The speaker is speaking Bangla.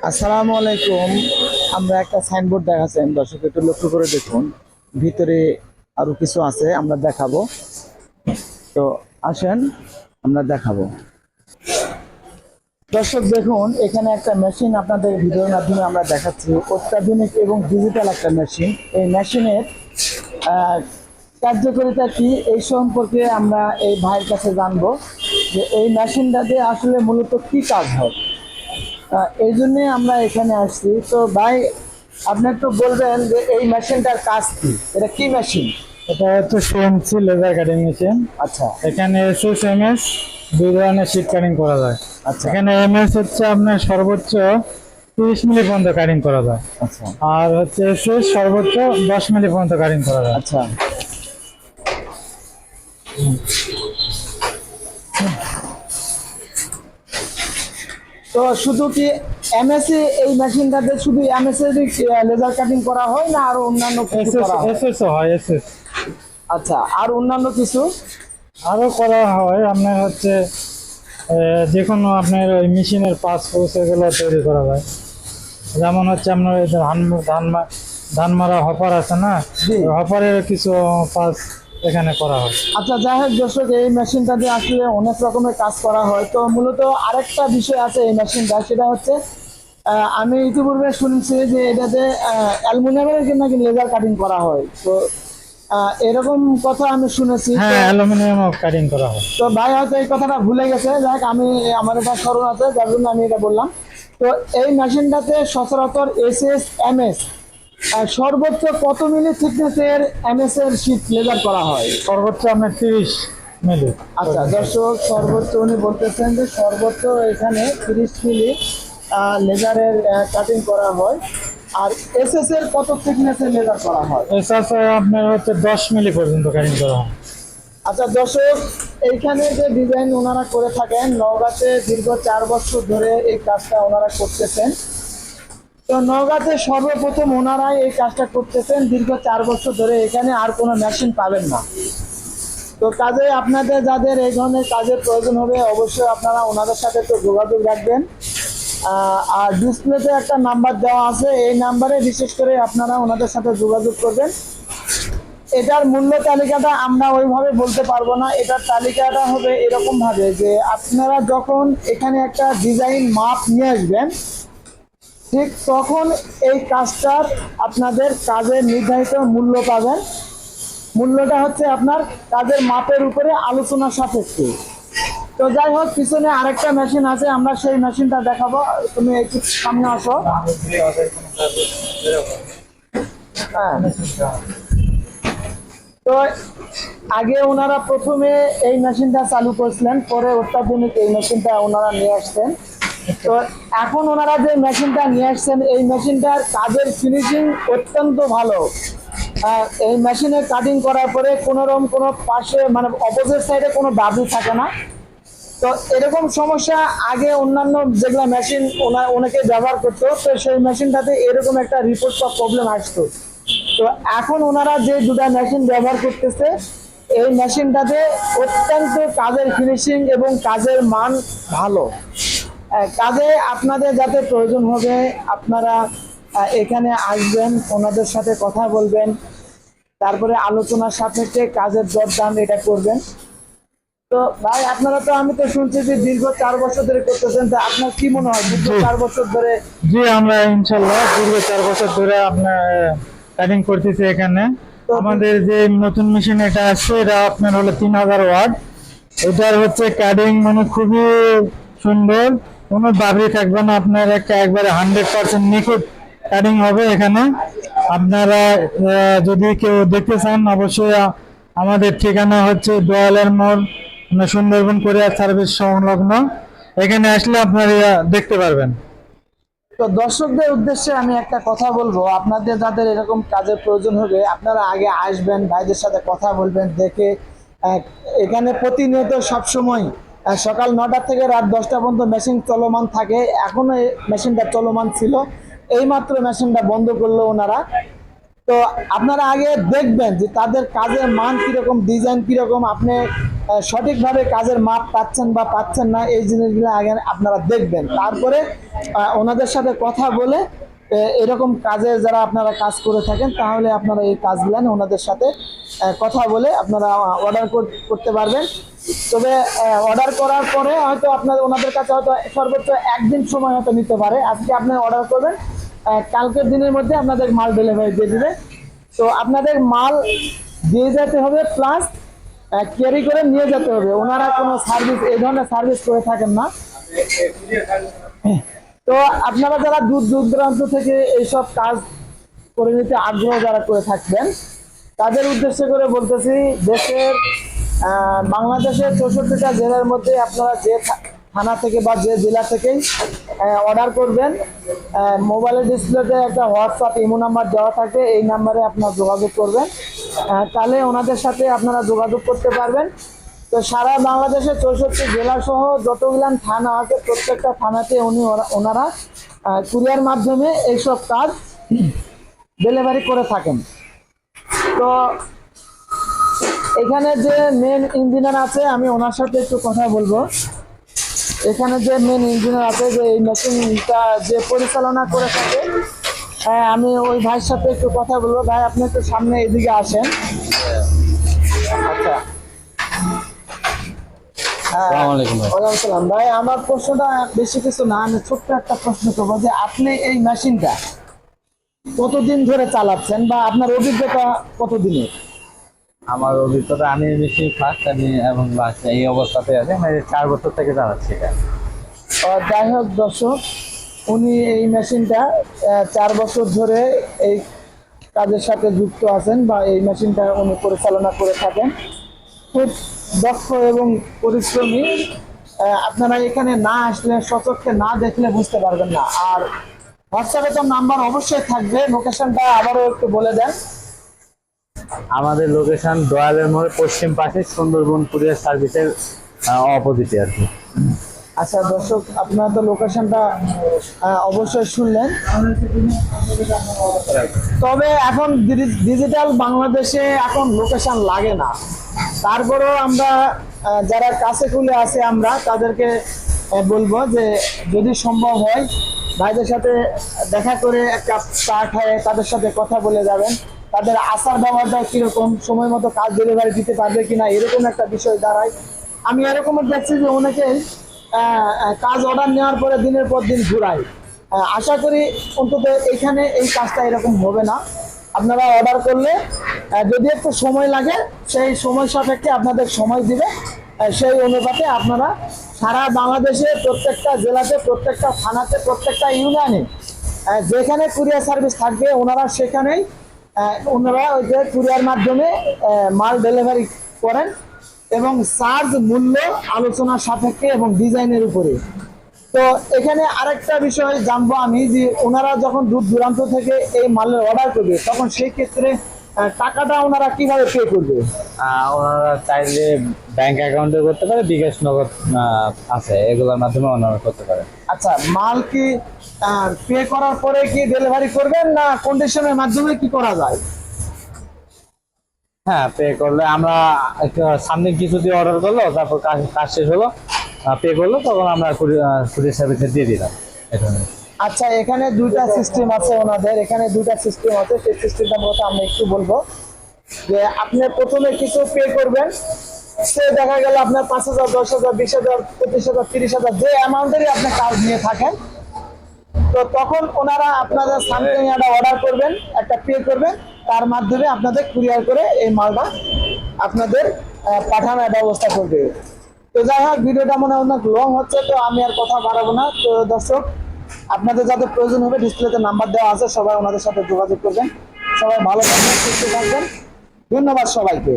আসসালামু আলাইকুম। আমরা একটা সাইনবোর্ড দেখাচ্ছেন, দর্শক একটু লক্ষ্য করে দেখুন। ভিতরে আরো কিছু আছে, আমরা দেখাবো। তো আসেন আমরা দেখাবো। দর্শক দেখুন, এখানে একটা মেশিন আপনাদের ভিডিওর মাধ্যমে আমরা দেখাচ্ছি। অত্যাধুনিক এবং ডিজিটাল একটা মেশিন। এই মেশিনের কার্যকারিতা কি এই সম্পর্কে আমরা এই ভাইয়ের কাছে জানবো, যে এই মেশিনটাতে আসলে মূলত কি কাজ হয়। এই জন্যে আমরা এখানে আসছি। তো ভাই, আপনি একটু বলবেন যে এই মেশিনটার কাজ কি, এটা কি মেশিন? এটা হচ্ছে সিএনসি লেজার কাটিং মেশিন। আচ্ছা এখানে এসএস এমএস দুই ধরনের শীট কাটিং করা যায়। আচ্ছা এখানে এমএস হচ্ছে আপনার সর্বোচ্চ 30 মিলি পর্যন্ত কাটিং করা যায়, আচ্ছা আর হচ্ছে এসএস সর্বোচ্চ 10 মিলি পর্যন্ত কাটিং করা যায়। আচ্ছা। তো শুধু কি এমএসএ এই মেশিনটাতে শুধু এমএসএ লেজার কাটিং করা হয়, না আরো অন্যান্য কিছু এসএস করা হয়? এসএস হয় এসএস আচ্ছা, আর অন্যান্য কিছু? আরও করা হয় আপনার হচ্ছে যে কোনো আপনার ওই মেশিনের পাস ফুস এগুলো তৈরি করা যায়। যেমন হচ্ছে আপনার ওই ধান মারা হপার আছে না, জি। হপারের কিছু পাস এখানে করা হয়। আচ্ছা, যাই হোক দর্শক, এই মেশিনটা দিয়ে আসলে অনেক রকমের কাজ করা হয়। তো মূলত আরেকটা বিষয় আছে এই মেশিনটা, সেটা হচ্ছে আমি ইতিপূর্বে শুনছি যে এটাতে অ্যালুমিনিয়ামের নাকি লেজার কাটিং করা হয়। তো এরকম কথা আমি শুনেছি। হ্যাঁ, অ্যালুমিনিয়াম কাটিং করা হয়। তো ভাই হয়তো এই কথাটা ভুলে গেছে। যাক, আমি আমার এটা স্মরণ আছে, যার জন্য আমি এটা বললাম। তো এই মেশিনটাতে সচরাচর এসএস এমএস সর্বোচ্চ কত মিলি থিকনেসের এমএস এর শীট লেজার করা হয়? সর্বোচ্চ আপনার 30 মিলি। আচ্ছা দর্শক, সর্বোচ্চ উনি বলতেছেন যে সর্বোচ্চ এখানে 30 মিলি লেজারের কাটিং করা হয়। আর এসএস এর কত থিকনেসের লেজার করা হয়? এছাড়া আপনার হচ্ছে 10 মিলি পর্যন্ত কাটিং করা হয়। আচ্ছা দর্শক, এইখানে যে ডিজাইন ওনারা করে থাকেন, নওগাঁতে দীর্ঘ 4 বছর ধরে এই কাজটা ওনারা করতেছেন। তো নওগাঁতে সর্বপ্রথম ওনারাই এই কাজটা করতেছেন দীর্ঘ 4 বছর ধরে। এখানে আর কোনো মেশিন পাবেন না। তো কাজে আপনাদের যাদের এই ধরনের কাজের প্রয়োজন হবে, অবশ্যই আপনারা ওনাদের সাথে একটু যোগাযোগ রাখবেন। আর ডিসপ্লেতে একটা নাম্বার দেওয়া আছে, এই নাম্বারে বিশেষ করে আপনারা ওনাদের সাথে যোগাযোগ করবেন। এটার মূল্য তালিকাটা আমরা ওইভাবে বলতে পারবো না। এটার তালিকাটা হবে এরকম ভাবে যে আপনারা যখন এখানে একটা ডিজাইন মাপ নিয়ে আসবেন, ঠিক তখন এই কাজটার আপনাদের কাজের নির্ধারিত মূল্য পাবেন। মূল্যটা হচ্ছে আপনার কাজের মাপের উপরে আলোচনা সাপেক্ষে। তো যাই হোক, পিছনে আরেকটা মেশিন আছে, আমরা সেই মেশিনটা দেখাবো। তুমি একটু সামনে আসো। হ্যাঁ, তো আগে ওনারা প্রথমে এই মেশিনটা চালু করছিলেন, পরে অত্যাধুনিক এই মেশিনটা ওনারা নিয়ে আসছেন। তো এখন ওনারা যে মেশিনটা নিয়ে আসছেন, এই মেশিনটার কাজের ফিনিশিং অত্যন্ত ভালো। এই মেশিনে কাটিং করার পরে কোনো পাশে মানে অপোজিট সাইডে কোনো দাবি থাকে না। তো এরকম সমস্যা আগে অন্যান্য যেগুলো মেশিন অনেকে ব্যবহার করতো, তো সেই মেশিনটাতে এরকম একটা রিপোর্ট বা প্রবলেম আসতো। তো এখন ওনারা যে দুটা মেশিন ব্যবহার করতেছে, এই মেশিনটাতে অত্যন্ত কাজের ফিনিশিং এবং কাজের মান ভালো। কাজে আপনাদের যাতে প্রয়োজন হবে, আপনারা এখানে আসবেন, ওনাদের সাথে কথা বলবেন, তারপরে আলোচনার সাপেক্ষে কাজের দরদাম এটা করবেন। তো ভাই, আপনারা তো, আমি তো শুনছি যে দীর্ঘ 4 বছর ধরে করতেছেন, তো আপনার কি মনে হয় দীর্ঘ 4 বছর ধরে? জি, আমরা ইনশাল্লাহ দীর্ঘ 4 বছর ধরে আপনার কাটিং করতেছি এখানে। আমাদের যে নতুন মেশিন এটা আসছে, এটা আপনার হলো 3000 ওয়াট। এটার হচ্ছে কাটিং মানে খুবই সুন্দর, কোনো দাবি থাকবে না। আপনার একবারে 100% নিখুঁত কাটিং হবে এখানে। আপনারা যদি কেউ দেখতে চান, অবশ্যই আমাদের ঠিকানা হচ্ছে দোয়ালের মোড়, সুন্দরবন কোরিয়ার সার্ভিস সংলগ্ন। এখানে আসলে আপনারা দেখতে পারবেন। তো দর্শকদের উদ্দেশ্যে আমি একটা কথা বলবো, আপনাদের যাদের এরকম কাজের প্রয়োজন হবে, আপনারা আগে আসবেন, ভাইদের সাথে কথা বলবেন, দেখে এখানে প্রতিনিয়ত সবসময় সকাল 9টা থেকে রাত 10টা পর্যন্ত মেশিন চলমান থাকে। এখনো এই মেশিনটা চলমান ছিল, এইমাত্র মেশিনটা বন্ধ করলো ওনারা। তো আপনারা আগে দেখবেন যে তাদের কাজের মান কিরকম, ডিজাইন কিরকম। আপনি সঠিকভাবে কাজের মাপ পাচ্ছেন বা পাচ্ছেন না, এই জিনিসগুলো আগে আপনারা দেখবেন। তারপরে ওনাদের সাথে কথা বলে এরকম কাজে যারা আপনারা কাজ করে থাকেন, তাহলে আপনারা এই কাজগুলো ওনাদের সাথে কথা বলে আপনারা অর্ডার করতে পারবেন। তবে অর্ডার করার পরে হয়তো আপনাদের ওনাদের কাছে হয়তো সর্বোচ্চ একদিন সময় হয়তো নিতে পারে। আজকে আপনি অর্ডার করবেন, কালকের দিনের মধ্যে আপনাদের মাল ডেলিভারি দিয়ে দিবে। তো আপনাদের মাল দিয়ে যেতে হবে, প্লাস ক্যারি করে নিয়ে যেতে হবে। ওনারা কোনো সার্ভিস, এই ধরনের সার্ভিস করে থাকেন না। তো আপনারা যারা দূর দূরান্ত থেকে এইসব কাজ করে নিতে আগ্রহ যারা করে থাকবেন, তাদের উদ্দেশ্য করে বলতেছি, দেশের বাংলাদেশের 64টা জেলার মধ্যে আপনারা যে থানা থেকে বা যে জেলা থেকেই অর্ডার করবেন, মোবাইলের ডিসপ্লেতে একটা হোয়াটসঅ্যাপ ইমো নাম্বার দেওয়া থাকে, এই নাম্বারে আপনারা যোগাযোগ করবেন, তাহলে ওনাদের সাথে আপনারা যোগাযোগ করতে পারবেন। তো সারা বাংলাদেশে 64 জেলা সহ যতগুলান থানা আছে, প্রত্যেকটা থানাতে ওনারা কুরিয়ার মাধ্যমে এইসব কাজ ডেলিভারি করে থাকেন। তো এখানে যে মেন ইঞ্জিনিয়ার আছে, আমি ওনার সাথে একটু কথা বলবো। এখানে যে মেন ইঞ্জিনিয়ার আছে, যে এই মেশিনটা যে পরিচালনা করে থাকে, আমি ওই ভাইয়ের সাথে একটু কথা বলবো। ভাই, আপনি একটু সামনে এদিকে আসেন। আচ্ছা, আসসালামু ওয়ালাইকুম সালাম। ভাই, আমার প্রশ্নটা বেশি কিছু না, আমি ছোট্ট একটা প্রশ্ন করবো যে আপনি এই মেশিনটা কতদিন ধরে চালাচ্ছেন বা আপনার অভিজ্ঞতা কতদিনের? আমার অভিজ্ঞতা, আমি মেশিন ফার্স্ট, আমি এবং এই অবস্থাতে আছে, মানে 4 বছর থেকে চালাচ্ছি এটা। যাই হোক দর্শক, উনি এই মেশিনটা 4 বছর ধরে এই কাজের সাথে যুক্ত আছেন বা এই মেশিনটা উনি পরিচালনা করে থাকেন। খুব দক্ষ এবং পরিশ্রমী। আপনারা এখানে না আসলে, সচক্ষে না দেখলে বুঝতে পারবেন না। আর হোয়াটসঅ্যাপে তো নাম্বার অবশ্যই থাকবে, লোকেশনটা আবারও একটু বলে দেন। আমাদের লোকেশন দয়ালের মোড়ে পশ্চিম পাশে, সুন্দরবন কুরিয়ার সার্ভিসের অপোজিটে আর কি। আচ্ছা দর্শক, আপনারা তো লোকেশনটা অবশ্যই শুনলেন। তবে এখন ডিজিটাল বাংলাদেশে এখন লোকেশন লাগে না। তারপরেও আমরা যারা কাছে কুলে আছে, আমরা তাদেরকে বলবো যে যদি সম্ভব হয় ভাইদের সাথে দেখা করে একটা চা খায় তাদের সাথে কথা বলে যাবেন। তাদের আচার ব্যবহারটা কিরকম, সময় মতো কাজ ডেলিভারি দিতে পারবে কিনা, এরকম একটা বিষয় দাঁড়ায়। আমি এরকমও দেখছি যে অনেকেই কাজ অর্ডার নেওয়ার পরে দিনের পর দিন ঘুরাই। আশা করি অন্তত এখানে এই কাজটা এরকম হবে না। আপনারা অর্ডার করলে যদি একটু সময় লাগে, সেই সময় সাপেক্ষে আপনাদের সময় দিবে, সেই অনুপাতে আপনারা সারা বাংলাদেশে প্রত্যেকটা জেলাতে, প্রত্যেকটা থানাতে, প্রত্যেকটা ইউনিয়নে যেখানে কুরিয়ার সার্ভিস থাকবে, ওনারা সেখানেই ওনারা ওই যে কুরিয়ার মাধ্যমে মাল ডেলিভারি করেন এবং চার্জ মূল্য আলোচনা সাপেক্ষে এবং ডিজাইনের উপরে। তো এখানে আরেকটা বিষয় জানবো আমি, যে ওনারা যখন দূর দূরান্ত থেকে এই মালের অর্ডার করবে, তখন সেই ক্ষেত্রে টাকাটা ওনারা কিভাবে পে করবে? ওনারা চাইলে ব্যাংক অ্যাকাউন্টে করতে পারে, বিকাশ নগদ আছে, এগুলোর মাধ্যমে ওনারা করতে পারে। আচ্ছা, মাল কি পে করার পরে কি ডেলিভারি করবেন, না কন্ডিশনের মাধ্যমে কি করা যায়? হ্যাঁ, পে করলে আমরা সামনে কিছু দিয়ে অর্ডার করলো, তারপর কাজ শেষ হলো, পে করলো, তখন আমরা কুরিয়ার সার্ভিসে দিয়ে দিলাম এটা। আচ্ছা, এখানে দুইটা সিস্টেম আছে ওনাদের, এখানে দুইটা সিস্টেম আছে। সেই সিস্টেমটা মূলত আমরা একটু বলবো যে আপনি প্রথমে কিছু পে করবেন, সে দেখা গেল আপনার 5,000, 10,000, 20,000, 25,000, 30,000 যে অ্যামাউন্টেরই আপনি কাজ নিয়ে থাকেন, তো তখন ওনারা আপনাদের সামথিং একটা অর্ডার করবেন, একটা পে করবেন, তার মাধ্যমে আপনাদের কুরিয়ার করে এই মালটা আপনাদের পাঠানোর ব্যবস্থা করবে। তো যাই হোক, ভিডিওটা মনে হয় অনেক লং হচ্ছে, তো আমি আর কথা বাড়াবো না। তো দর্শক, আপনাদের যাদের প্রয়োজন হবে ডিসপ্লেতে নাম্বার দেওয়া আছে, সবাই ওনাদের সাথে যোগাযোগ করবেন। সবাই ভালো থাকবেন, সুস্থ থাকবেন। ধন্যবাদ সবাইকে।